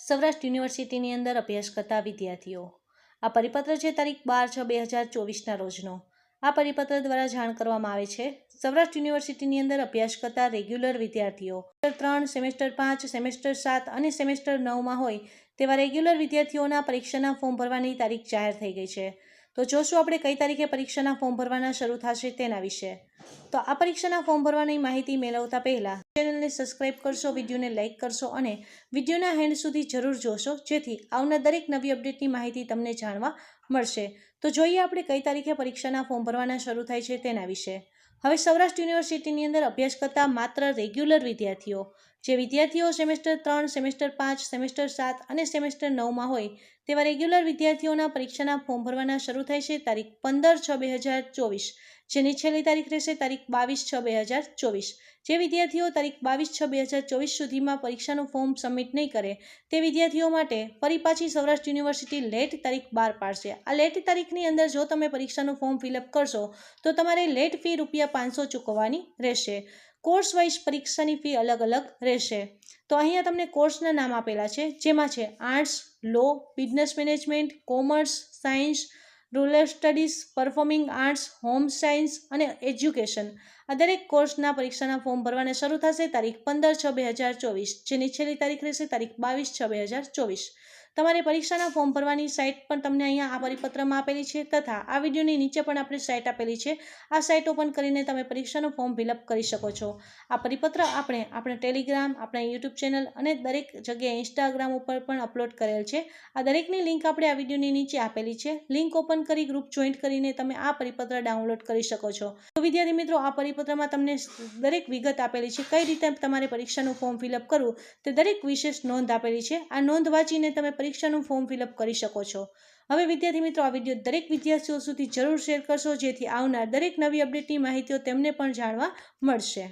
સૌરાષ્ટ્ર યુનિવર્સિટીની અંદર અભ્યાસ કરતા વિદ્યાર્થીઓ, આ પરિપત્ર છે તારીખ 12/6/2024ના રોજનો. આ પરિપત્ર દ્વારા જાણ કરવામાં આવે છે સૌરાષ્ટ્ર યુનિવર્સિટીની અંદર અભ્યાસ કરતા રેગ્યુલર વિદ્યાર્થીઓ સેમેસ્ટર 3, સેમેસ્ટર 5, સેમેસ્ટર 7 અને સેમેસ્ટર 9માં હોય તેવા રેગ્યુલર વિદ્યાર્થીઓના પરીક્ષાના ફોર્મ ભરવાની તારીખ જાહેર થઈ ગઈ છે. તો જોશું આપણે કઈ તારીખે પરીક્ષાના ફોર્મ ભરવાના શરૂ થશે તેના વિશે. તો આ પરીક્ષાના ફોર્મ ભરવાની માહિતી મેળવતા પહેલાં ચેનલને સબસ્ક્રાઇબ કરશો, વિડીયોને લાઇક કરશો અને વિડીયોના હેન્ડ સુધી જરૂર જોશો, જેથી આવનાર દરેક નવી અપડેટની માહિતી તમને જાણવા મળશે. તો જોઈએ આપણે કઈ તારીખે પરીક્ષાના ફોર્મ ભરવાના શરૂ થાય છે તેના વિશે. હવે સૌરાષ્ટ્ર યુનિવર્સિટીની અંદર અભ્યાસ કરતા માત્ર રેગ્યુલર વિદ્યાર્થીઓ, જે વિદ્યાર્થીઓ સેમેસ્ટર 3, સેમેસ્ટર 5, સેમેસ્ટર 7 અને સેમેસ્ટર 9માં હોય તેવા રેગ્યુલર વિદ્યાર્થીઓના પરીક્ષાના ફોર્મ ભરવાના શરૂ થાય છે તારીખ 15/6/2024, જેની છેલ્લી તારીખ રહેશે તારીખ 22/6/2024. જે વિદ્યાર્થીઓ તારીખ 22/6/2024 સુધીમાં પરીક્ષાનું ફોર્મ સબમિટ નહીં કરે તે વિદ્યાર્થીઓ માટે ફરી પાછી સૌરાષ્ટ્ર યુનિવર્સિટી લેટ તારીખ બહાર પાડશે. આ લેટ તારીખની અંદર જો તમે પરીક્ષાનું ફોર્મ ફિલઅપ કરશો તો તમારે લેટ ફી ₹500 ચૂકવવાની રહેશે. કોર્સ વાઇઝ પરીક્ષાની ફી અલગ અલગ રહેશે. તો અહીંયા તમને કોર્સના નામ આપેલા છે, જેમાં છે arts, law, business management, commerce, science, rural studies, performing arts, home science અને એજ્યુકેશન. આ દરેક કોર્સના પરીક્ષાના ફોર્મ ભરવાના શરૂ થશે તારીખ 15/6/2024, જેની છેલ્લી તારીખ રહેશે તારીખ 22/6/2024. તમારે પરીક્ષાના ફોર્મ ભરવાની સાઇટ પણ તમને અહીંયા આ પરિપત્રમાં આપેલી છે, તથા આ વિડીયોની નીચે પણ આપણે સાઇટ આપેલી છે. આ સાઇટ ઓપન કરીને તમે પરીક્ષાનું ફોર્મ ફિલઅપ કરી શકો છો. આ પરિપત્ર આપણે આપણા ટેલિગ્રામ, આપણા યુટ્યુબ ચેનલ અને દરેક જગ્યાએ ઇન્સ્ટાગ્રામ ઉપર પણ અપલોડ કરેલ છે. આ દરેકની લિંક આપણે આ વિડીયોની નીચે આપેલી છે. લિંક ઓપન કરી ગ્રુપ જોઈન્ટ કરીને તમે આ પરિપત્ર ડાઉનલોડ કરી શકો છો. તો વિદ્યાર્થી મિત્રો, આ પરિપત્રમાં તમને દરેક વિગત આપેલી છે, કઈ રીતે તમારે પરીક્ષાનું ફોર્મ ફિલઅપ કરવું તે દરેક વિશેષ નોંધ આપેલી છે. આ નોંધ વાંચીને તમે પરીક્ષાનું ફોર્મ ફિલઅપ કરી શકો છો. હવે વિદ્યાર્થી મિત્રો, આ વિડીયો દરેક વિદ્યાર્થીઓ સુધી જરૂર શેર કરશો, જેથી આવનાર દરેક નવી અપડેટની માહિતીઓ તેમને પણ જાણવા મળશે.